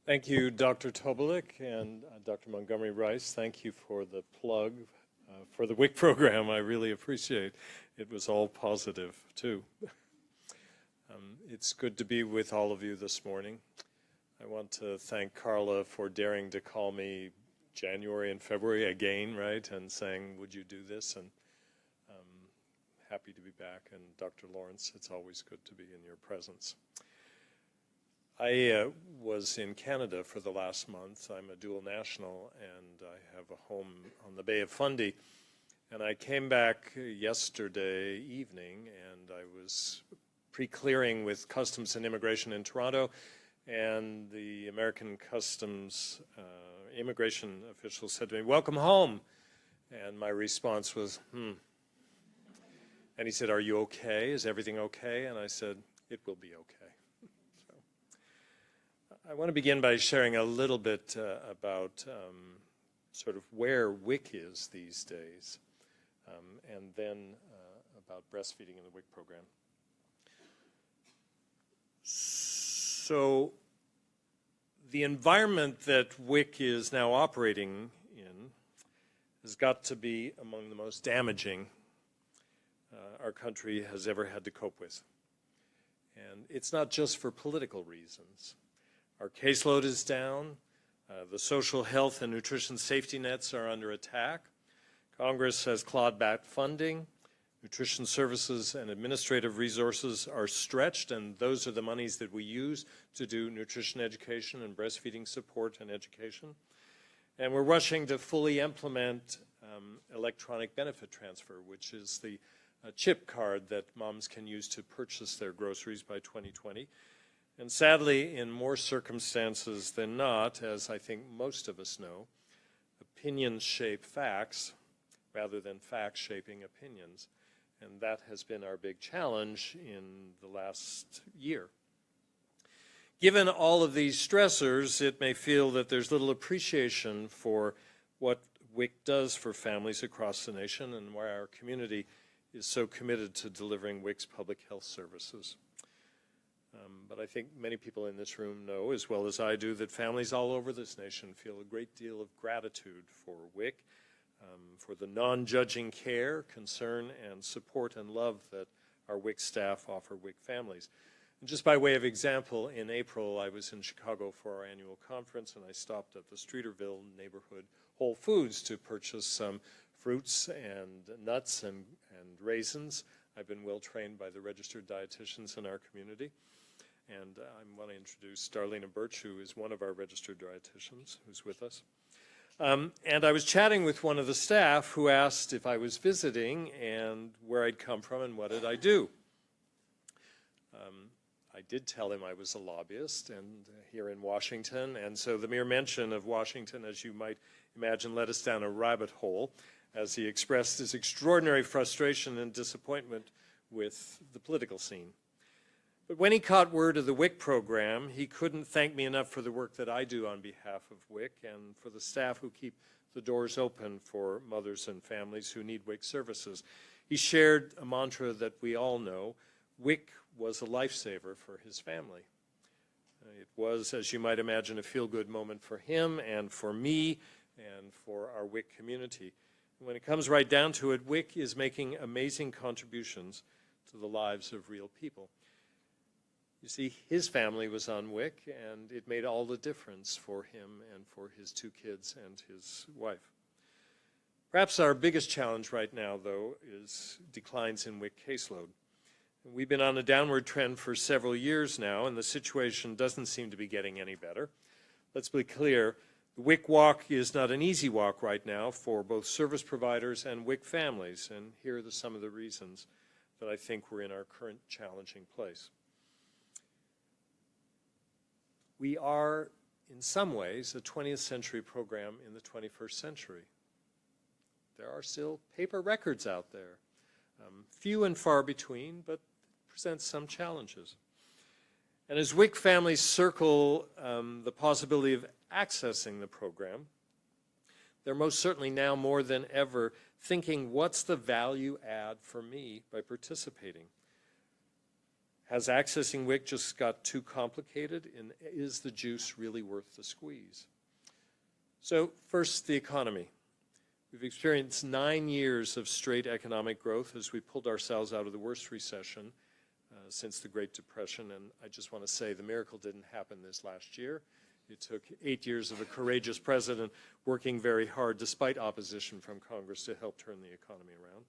Thank you, Dr. Tobolik and Dr. Montgomery Rice. Thank you for the plug for the WIC program. I really appreciate it. It was all positive, too. It's good to be with all of you this morning. I want to thank Carla for daring to call me January and February again, right, and saying, would you do this? And happy to be back. And Dr. Lawrence, it's always good to be in your presence. I was in Canada for the last month. I'm a dual national, and I have a home on the Bay of Fundy. And I came back yesterday evening, and I was pre-clearing with Customs and Immigration in Toronto, and the American Customs immigration official said to me, "Welcome home." And my response was, And he said, "Are you okay? Is everything okay?" And I said, "It will be okay." I want to begin by sharing a little bit about sort of where WIC is these days, and then about breastfeeding in the WIC program. So the environment that WIC is now operating in has got to be among the most damaging our country has ever had to cope with. And it's not just for political reasons. Our caseload is down. The social health and nutrition safety nets are under attack. Congress has clawed back funding. Nutrition services and administrative resources are stretched, and those are the monies that we use to do nutrition education and breastfeeding support and education. And we're rushing to fully implement electronic benefit transfer, which is the chip card that moms can use to purchase their groceries by 2020. And sadly, in more circumstances than not, as I think most of us know, opinions shape facts rather than facts shaping opinions. And that has been our big challenge in the last year. Given all of these stressors, it may feel that there's little appreciation for what WIC does for families across the nation and why our community is so committed to delivering WIC's public health services. But I think many people in this room know, as well as I do, that families all over this nation feel a great deal of gratitude for WIC, for the non-judging care, concern, and support and love that our WIC staff offer WIC families. And just by way of example, in April, I was in Chicago for our annual conference, and I stopped at the Streeterville neighborhood Whole Foods to purchase some fruits and nuts and raisins. I've been well trained by the registered dietitians in our community. And I want to introduce Darlena Birch, who is one of our registered dietitians, who's with us. And I was chatting with one of the staff who asked if I was visiting and where I'd come from and what did I do. I did tell him I was a lobbyist and here in Washington, and so the mere mention of Washington, as you might imagine, led us down a rabbit hole as he expressed his extraordinary frustration and disappointment with the political scene. But when he caught word of the WIC program, he couldn't thank me enough for the work that I do on behalf of WIC and for the staff who keep the doors open for mothers and families who need WIC services. He shared a mantra that we all know: WIC was a lifesaver for his family. It was, as you might imagine, a feel-good moment for him and for me and for our WIC community. And when it comes right down to it, WIC is making amazing contributions to the lives of real people. You see, his family was on WIC, and it made all the difference for him and for his two kids and his wife. Perhaps our biggest challenge right now, though, is declines in WIC caseload. We've been on a downward trend for several years now, and the situation doesn't seem to be getting any better. Let's be clear, the WIC walk is not an easy walk right now for both service providers and WIC families, and here are some of the reasons that I think we're in our current challenging place. We are, in some ways, a 20th century program in the 21st century. There are still paper records out there, few and far between, but present some challenges. And as WIC families circle the possibility of accessing the program, they're most certainly now more than ever thinking, what's the value add for me by participating? Has accessing WIC just got too complicated, and is the juice really worth the squeeze? So first, the economy. We've experienced 9 years of straight economic growth as we pulled ourselves out of the worst recession since the Great Depression, and I just want to say the miracle didn't happen this last year. It took 8 years of a courageous president working very hard despite opposition from Congress to help turn the economy around.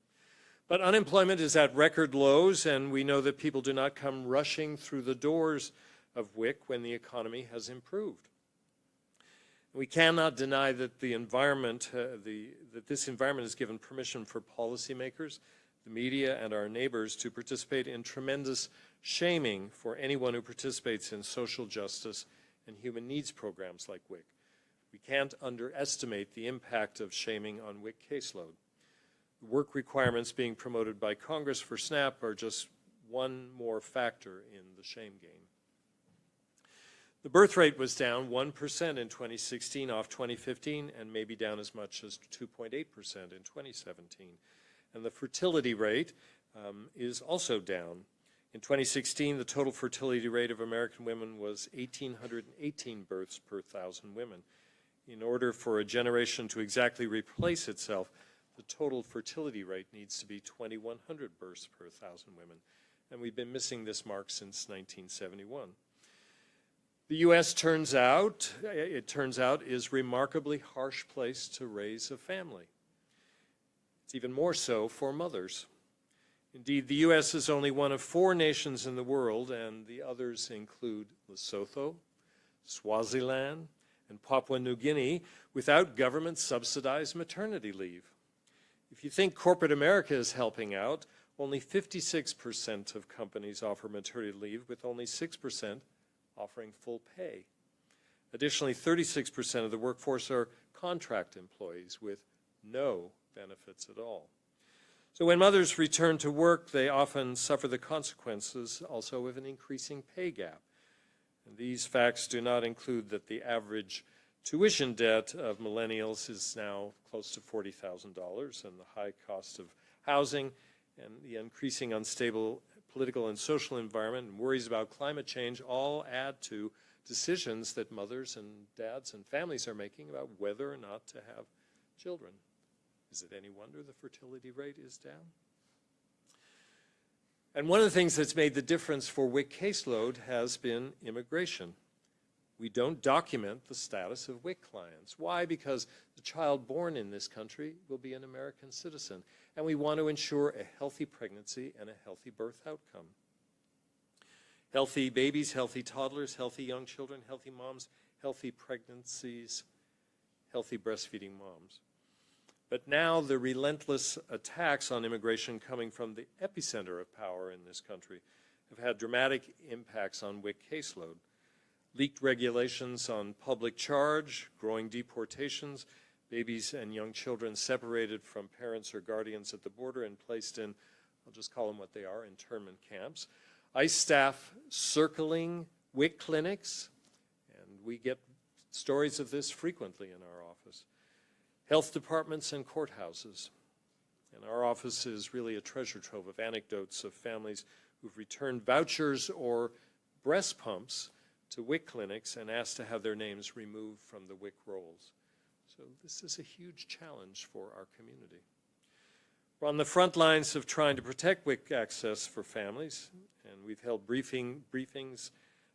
But unemployment is at record lows, and we know that people do not come rushing through the doors of WIC when the economy has improved. We cannot deny that the environment, that this environment has given permission for policymakers, the media, and our neighbors to participate in tremendous shaming for anyone who participates in social justice and human needs programs like WIC. We can't underestimate the impact of shaming on WIC caseload. The work requirements being promoted by Congress for SNAP are just one more factor in the shame game. The birth rate was down 1% in 2016 off 2015, and maybe down as much as 2.8% in 2017. And the fertility rate is also down. In 2016, the total fertility rate of American women was 1,818 births per 1,000 women. In order for a generation to exactly replace itself, the total fertility rate needs to be 2,100 births per 1,000 women. And we've been missing this mark since 1971. The U.S. turns out, is a remarkably harsh place to raise a family. It's even more so for mothers. Indeed, the U.S. is only one of 4 nations in the world, and the others include Lesotho, Swaziland, and Papua New Guinea, without government-subsidized maternity leave. If you think corporate America is helping out, only 56% of companies offer maternity leave, with only 6% offering full pay. Additionally, 36% of the workforce are contract employees with no benefits at all. So when mothers return to work, they often suffer the consequences also of an increasing pay gap. And these facts do not include that the average tuition debt of millennials is now close to $40,000, and the high cost of housing and the increasing unstable political and social environment and worries about climate change all add to decisions that mothers and dads and families are making about whether or not to have children. Is it any wonder the fertility rate is down? And one of the things that's made the difference for WIC caseload has been immigration. We don't document the status of WIC clients. Why? Because the child born in this country will be an American citizen, and we want to ensure a healthy pregnancy and a healthy birth outcome. Healthy babies, healthy toddlers, healthy young children, healthy moms, healthy pregnancies, healthy breastfeeding moms. But now the relentless attacks on immigration coming from the epicenter of power in this country have had dramatic impacts on WIC caseload. Leaked regulations on public charge, growing deportations, babies and young children separated from parents or guardians at the border and placed in, I'll just call them what they are, internment camps. ICE staff circling WIC clinics, and we get stories of this frequently in our office. Health departments and courthouses. And our office is really a treasure trove of anecdotes of families who've returned vouchers or breast pumps to WIC clinics and asked to have their names removed from the WIC rolls. So this is a huge challenge for our community. We're on the front lines of trying to protect WIC access for families, and we've held briefings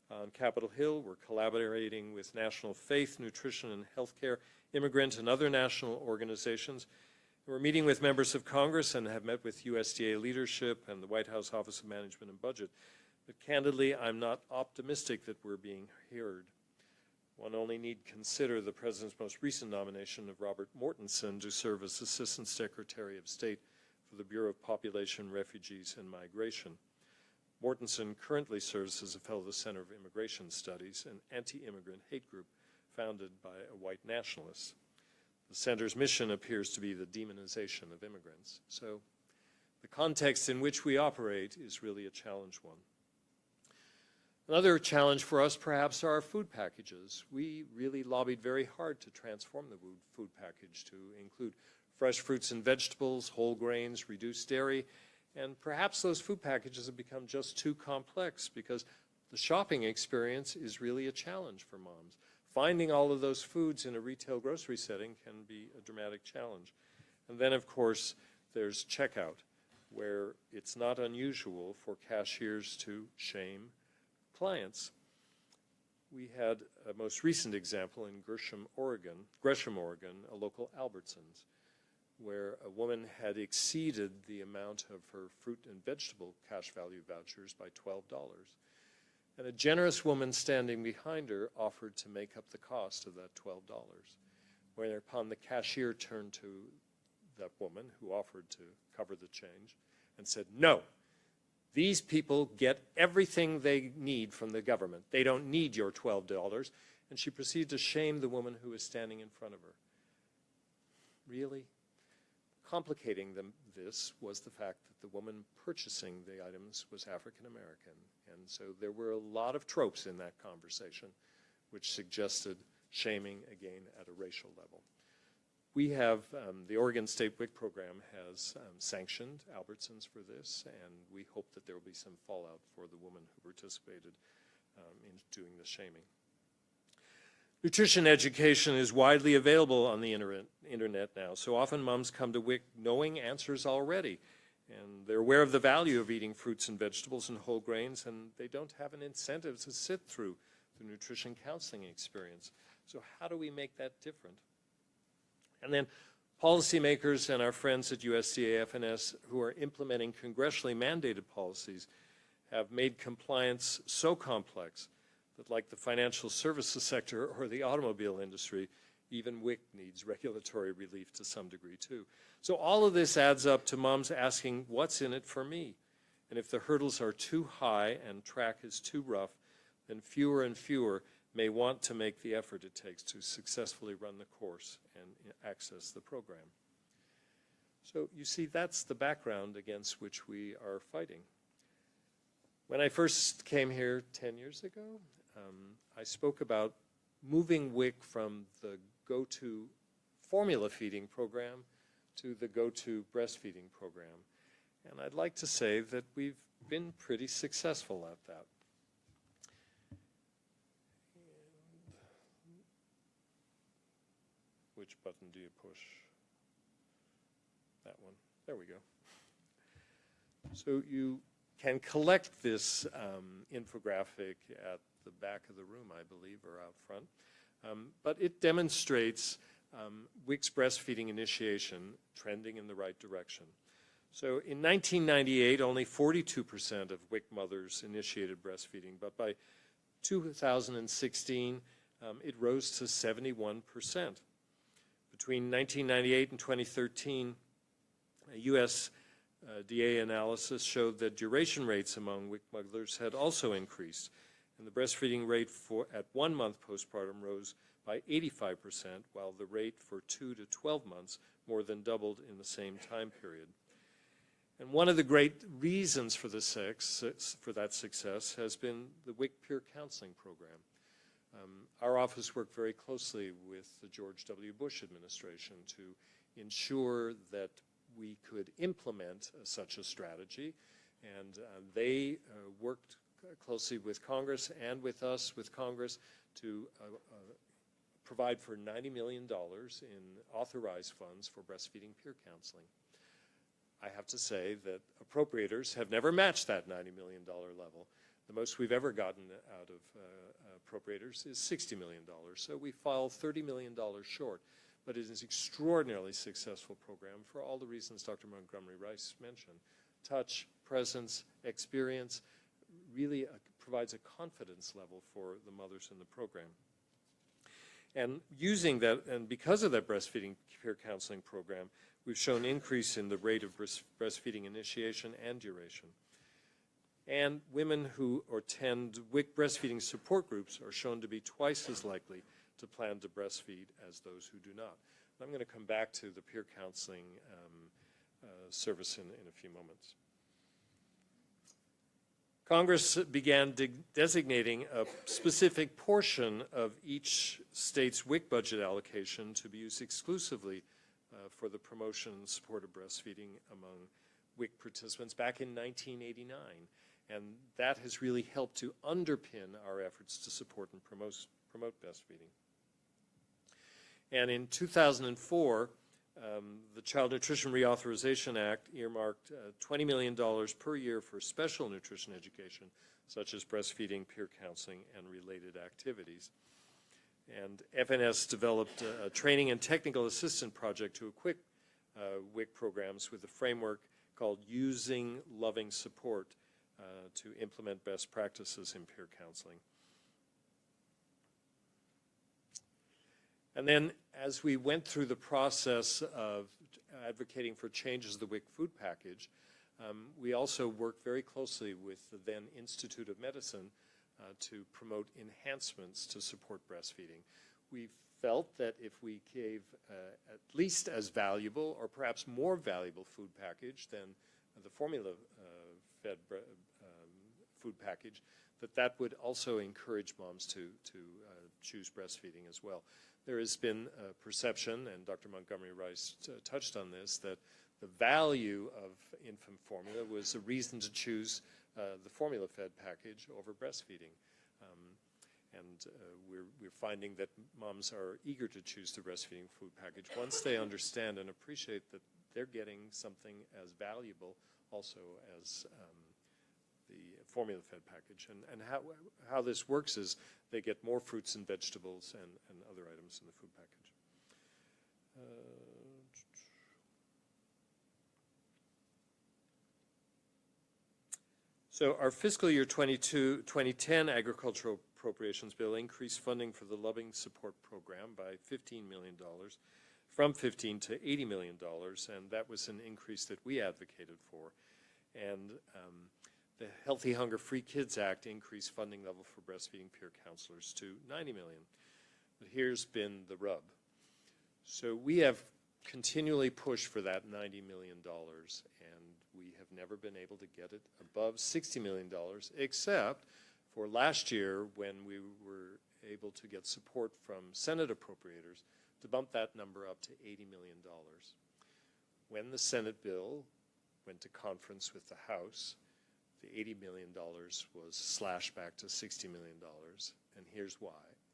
on Capitol Hill. We're collaborating with National Faith, Nutrition, and Healthcare, immigrant, and other national organizations. We're meeting with members of Congress and have met with USDA leadership and the White House Office of Management and Budget. But candidly, I'm not optimistic that we're being heard. One only need consider the President's most recent nomination of Robert Mortensen to serve as Assistant Secretary of State for the Bureau of Population, Refugees, and Migration. Mortensen currently serves as a fellow of the Center of Immigration Studies, an anti-immigrant hate group founded by a white nationalist. The center's mission appears to be the demonization of immigrants. So the context in which we operate is really a challenge one. Another challenge for us, perhaps, are our food packages. We really lobbied very hard to transform the food package to include fresh fruits and vegetables, whole grains, reduced dairy, And perhaps those food packages have become just too complex because the shopping experience is really a challenge for moms. Finding all of those foods in a retail grocery setting can be a dramatic challenge. And then, of course, there's checkout, where it's not unusual for cashiers to shame clients. We had a most recent example in Gresham, Oregon, a local Albertsons, where a woman had exceeded the amount of her fruit and vegetable cash value vouchers by $12. And a generous woman standing behind her offered to make up the cost of that $12. Whereupon the cashier turned to that woman who offered to cover the change and said, "No, these people get everything they need from the government. They don't need your $12. And she proceeded to shame the woman who was standing in front of her. Really? Complicating this was the fact that the woman purchasing the items was African American. And so there were a lot of tropes in that conversation which suggested shaming, again, at a racial level. We have, the Oregon State WIC program has sanctioned Albertsons for this, and we hope that there will be some fallout for the woman who participated in doing the shaming. Nutrition education is widely available on the internet now, so often moms come to WIC knowing answers already, and they're aware of the value of eating fruits and vegetables and whole grains, and they don't have an incentive to sit through the nutrition counseling experience. So how do we make that different? And then policymakers and our friends at USDA FNS who are implementing congressionally mandated policies have made compliance so complex that, like the financial services sector or the automobile industry, even WIC needs regulatory relief to some degree too. So all of this adds up to moms asking, what's in it for me? And if the hurdles are too high and track is too rough, then fewer and fewer may want to make the effort it takes to successfully run the course and access the program. So you see, that's the background against which we are fighting. When I first came here 10 years ago, I spoke about moving WIC from the go-to formula feeding program to the go-to breastfeeding program. And I'd like to say that we've been pretty successful at that. Which button do you push? That one. There we go. So you can collect this infographic at the back of the room, I believe, or out front. But it demonstrates WIC's breastfeeding initiation trending in the right direction. So in 1998, only 42% of WIC mothers initiated breastfeeding, but by 2016, it rose to 71%. Between 1998 and 2013, a USDA analysis showed that duration rates among WIC mothers had also increased, and the breastfeeding rate at 1 month postpartum rose by 85%, while the rate for 2 to 12 months more than doubled in the same time period. And one of the great reasons for that success has been the WIC peer counseling program. Our office worked very closely with the George W. Bush administration to ensure that we could implement such a strategy, and they worked closely with Congress and with us, with Congress, to provide for $90 million in authorized funds for breastfeeding peer counseling. I have to say that appropriators have never matched that $90 million level. The most we've ever gotten out of appropriators is $60 million. So we fall $30 million short. But it is an extraordinarily successful program for all the reasons Dr. Montgomery Rice mentioned. Touch, presence, experience really provides a confidence level for the mothers in the program. And using that, and because of that breastfeeding peer counseling program, we've shown increase in the rate of breastfeeding initiation and duration. And women who attend WIC breastfeeding support groups are shown to be twice as likely to plan to breastfeed as those who do not. And I'm going to come back to the peer counseling service in a few moments. Congress began designating a specific portion of each state's WIC budget allocation to be used exclusively for the promotion and support of breastfeeding among WIC participants back in 1989. And that has really helped to underpin our efforts to support and promote breastfeeding. And in 2004, the Child Nutrition Reauthorization Act earmarked $20 million per year for special nutrition education, such as breastfeeding, peer counseling, and related activities. And FNS developed a training and technical assistance project to equip WIC programs with a framework called Using Loving Support to implement best practices in peer counseling. And then as we went through the process of advocating for changes to the WIC Food Package, we also worked very closely with the then Institute of Medicine to promote enhancements to support breastfeeding. We felt that if we gave at least as valuable or perhaps more valuable food package than the formula-fed food package, that would also encourage moms to choose breastfeeding as well. There has been a perception, and Dr. Montgomery Rice touched on this, that the value of infant formula was a reason to choose the formula-fed package over breastfeeding. We're finding that moms are eager to choose the breastfeeding food package once they understand and appreciate that they're getting something as valuable also as the formula-fed package. And how this works is they get more fruits and vegetables and other items in the food package. So our fiscal year 2010 agricultural appropriations bill increased funding for the Loving Support Program by $15 million, from $15 to $80 million, and that was an increase that we advocated for. And the Healthy Hunger Free Kids Act increased funding level for breastfeeding peer counselors to $90 million. But here's been the rub. So we have continually pushed for that $90 million, and we have never been able to get it above $60 million, except for last year when we were able to get support from Senate appropriators to bump that number up to $80 million. When the Senate bill went to conference with the House, the $80 million was slashed back to $60 million, and here's why.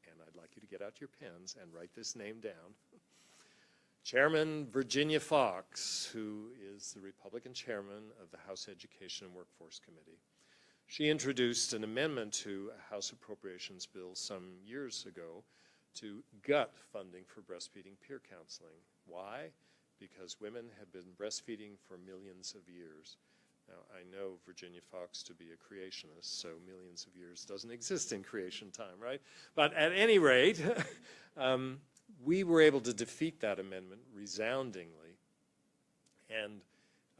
And I'd like you to get out your pens and write this name down. Chairman Virginia Foxx, who is the Republican chairman of the House Education and Workforce Committee. She introduced an amendment to a House Appropriations bill some years ago to gut funding for breastfeeding peer counseling. Why? Because women have been breastfeeding for millions of years. Now, I know Virginia Foxx to be a creationist, so millions of years doesn't exist in creation time, right? But at any rate, we were able to defeat that amendment resoundingly, and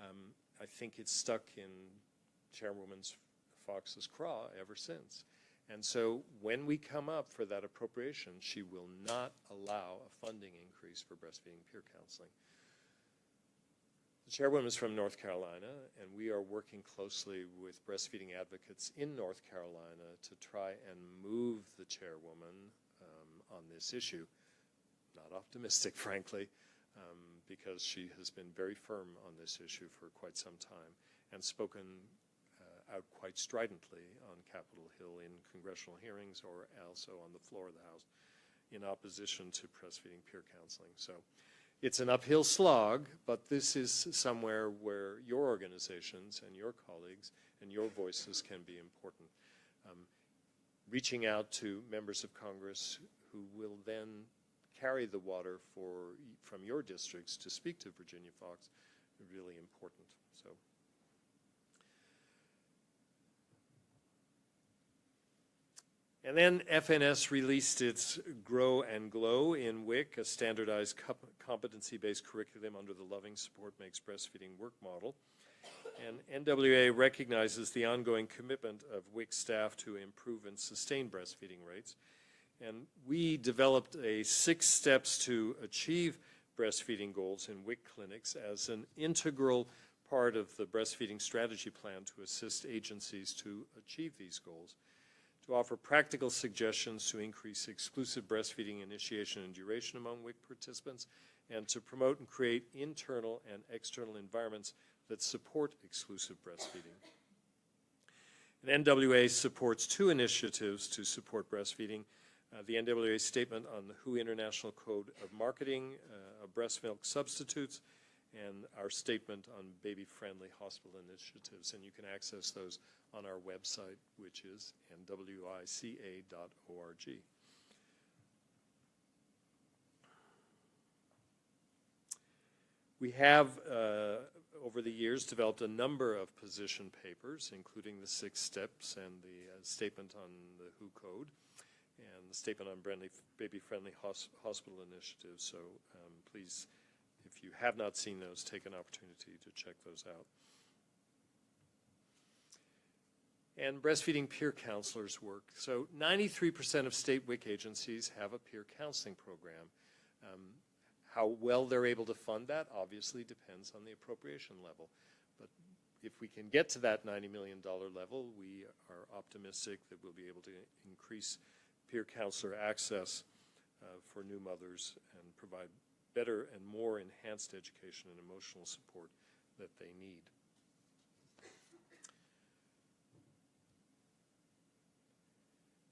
I think it's stuck in Chairwoman Fox's craw ever since. And so when we come up for that appropriation, she will not allow a funding increase for breastfeeding peer counseling. The chairwoman is from North Carolina, and we are working closely with breastfeeding advocates in North Carolina to try and move the chairwoman on this issue. Not optimistic, frankly, because she has been very firm on this issue for quite some time and spoken out quite stridently on Capitol Hill in congressional hearings or also on the floor of the House in opposition to breastfeeding peer counseling. So it's an uphill slog, but this is somewhere where your organizations and your colleagues and your voices can be important. Reaching out to members of Congress who will then carry the water from your districts to speak to Virginia Foxx is really important. So. And then FNS released its Grow and Glow in WIC, a standardized competency-based curriculum under the Loving Support Makes Breastfeeding Work model. And NWA recognizes the ongoing commitment of WIC staff to improve and sustain breastfeeding rates. And we developed 6 steps to achieve breastfeeding goals in WIC clinics as an integral part of the breastfeeding strategy plan to assist agencies to achieve these goals, to offer practical suggestions to increase exclusive breastfeeding initiation and duration among WIC participants, and to promote and create internal and external environments that support exclusive breastfeeding. And NWA supports 2 initiatives to support breastfeeding. The NWA Statement on the WHO International Code of Marketing of Breast Milk Substitutes, and our statement on baby-friendly hospital initiatives. And you can access those on our website, which is nwica.org. We have, over the years, developed a number of position papers, including the 6 steps and the statement on the WHO code, and the statement on baby-friendly hospital initiatives. So please, if you have not seen those, take an opportunity to check those out. And breastfeeding peer counselors work. So 93% of state WIC agencies have a peer counseling program. How well they're able to fund that obviously depends on the appropriation level. But if we can get to that $90 million level, we are optimistic that we'll be able to increase peer counselor access for new mothers and provide better and more enhanced education and emotional support that they need.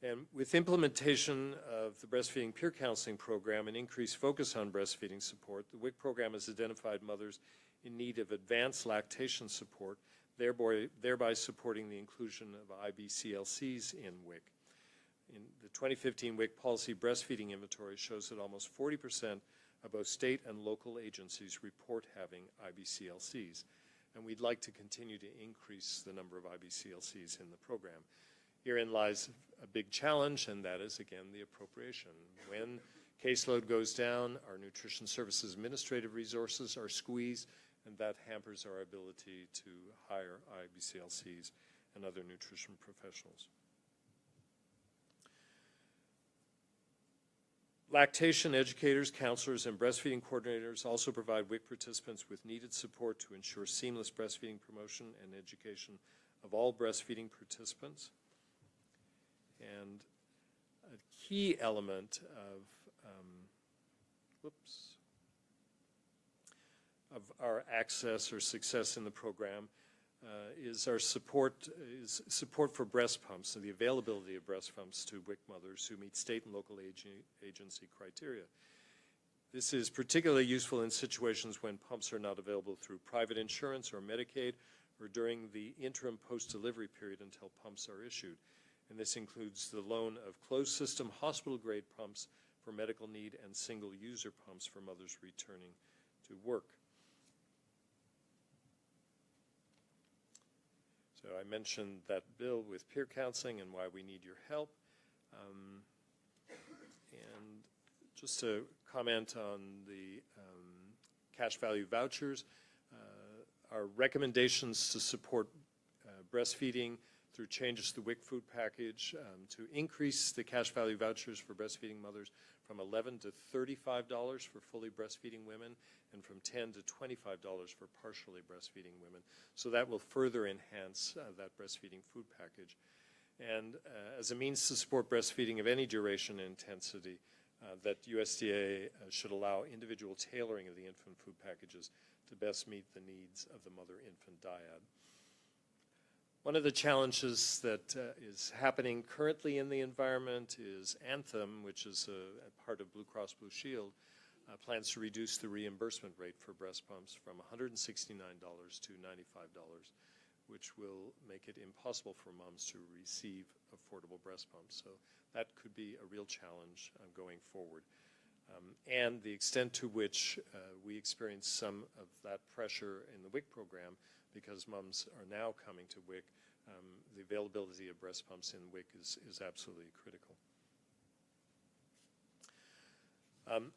And with implementation of the Breastfeeding Peer Counseling Program and increased focus on breastfeeding support, the WIC program has identified mothers in need of advanced lactation support, thereby supporting the inclusion of IBCLCs in WIC. In the 2015 WIC Policy Breastfeeding Inventory shows that almost 40% of both state and local agencies report having IBCLCs. And we'd like to continue to increase the number of IBCLCs in the program. Herein lies a big challenge, and that is, again, the appropriation. When caseload goes down, our nutrition services administrative resources are squeezed, and that hampers our ability to hire IBCLCs and other nutrition professionals. Lactation educators, counselors, and breastfeeding coordinators also provide WIC participants with needed support to ensure seamless breastfeeding promotion and education of all breastfeeding participants. And a key element of our access or success in the program is our support for breast pumps and the availability of breast pumps to WIC mothers who meet state and local agency criteria. This is particularly useful in situations when pumps are not available through private insurance or Medicaid, or during the interim post-delivery period until pumps are issued. And this includes the loan of closed-system hospital-grade pumps for medical need and single-user pumps for mothers returning to work. So I mentioned that bill with peer counseling and why we need your help. And just to comment on the cash value vouchers, our recommendations to support breastfeeding through changes to the WIC Food Package to increase the cash value vouchers for breastfeeding mothers from $11 to $35 for fully breastfeeding women, and from $10 to $25 for partially breastfeeding women. So that will further enhance that breastfeeding food package. And as a means to support breastfeeding of any duration and intensity, that USDA should allow individual tailoring of the infant food packages to best meet the needs of the mother-infant dyad. One of the challenges that is happening currently in the environment is Anthem, which is a part of Blue Cross Blue Shield, plans to reduce the reimbursement rate for breast pumps from $169 to $95, which will make it impossible for moms to receive affordable breast pumps. So that could be a real challenge going forward. And the extent to which we experience some of that pressure in the WIC program, because moms are now coming to WIC, the availability of breast pumps in WIC is absolutely critical.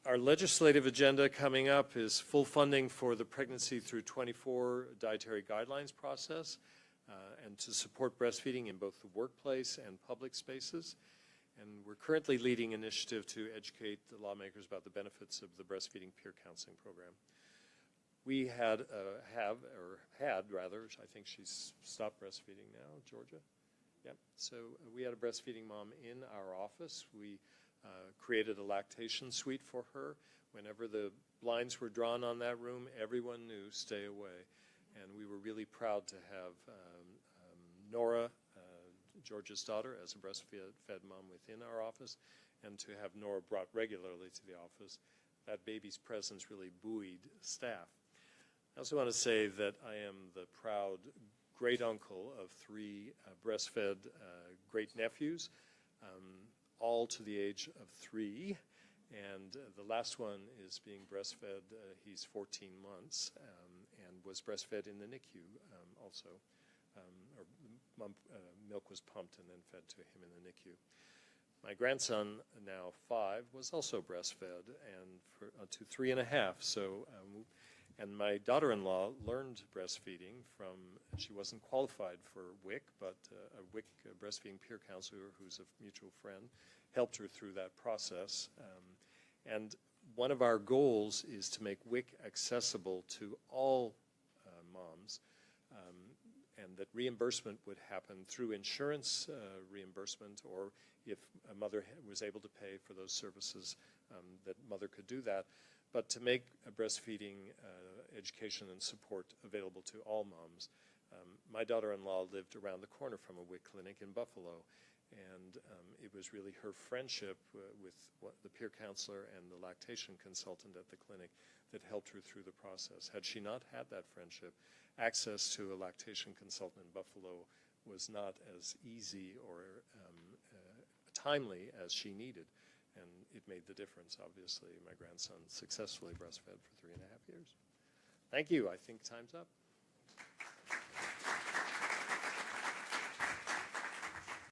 Our legislative agenda coming up is full funding for the Pregnancy Through 24 Dietary Guidelines process and to support breastfeeding in both the workplace and public spaces. And we're currently leading an initiative to educate the lawmakers about the benefits of the Breastfeeding Peer Counseling Program. We had, I think she's stopped breastfeeding now, Georgia. Yep. So we had a breastfeeding mom in our office. We created a lactation suite for her. Whenever the blinds were drawn on that room, everyone knew, stay away. And we were really proud to have Nora, George's daughter, as a breastfed mom within our office, and to have Nora brought regularly to the office. That baby's presence really buoyed staff. I also want to say that I am the proud great uncle of 3 breastfed great nephews, all to the age of 3. And the last one is being breastfed. He's 14 months and was breastfed in the NICU also. Milk was pumped and then fed to him in the NICU. My grandson, now 5, was also breastfed and to 3.5. So, and my daughter-in-law learned breastfeeding from, she wasn't qualified for WIC, but a WIC breastfeeding peer counselor who's a mutual friend helped her through that process. And one of our goals is to make WIC accessible to all moms, and that reimbursement would happen through insurance reimbursement, or if a mother was able to pay for those services, that mother could do that. But to make breastfeeding education and support available to all moms. My daughter-in-law lived around the corner from a WIC clinic in Buffalo, and it was really her friendship with the peer counselor and the lactation consultant at the clinic that helped her through the process. Had she not had that friendship, access to a lactation consultant in Buffalo was not as easy or timely as she needed. And it made the difference, obviously. My grandson successfully breastfed for 3.5 years. Thank you. I think time's up.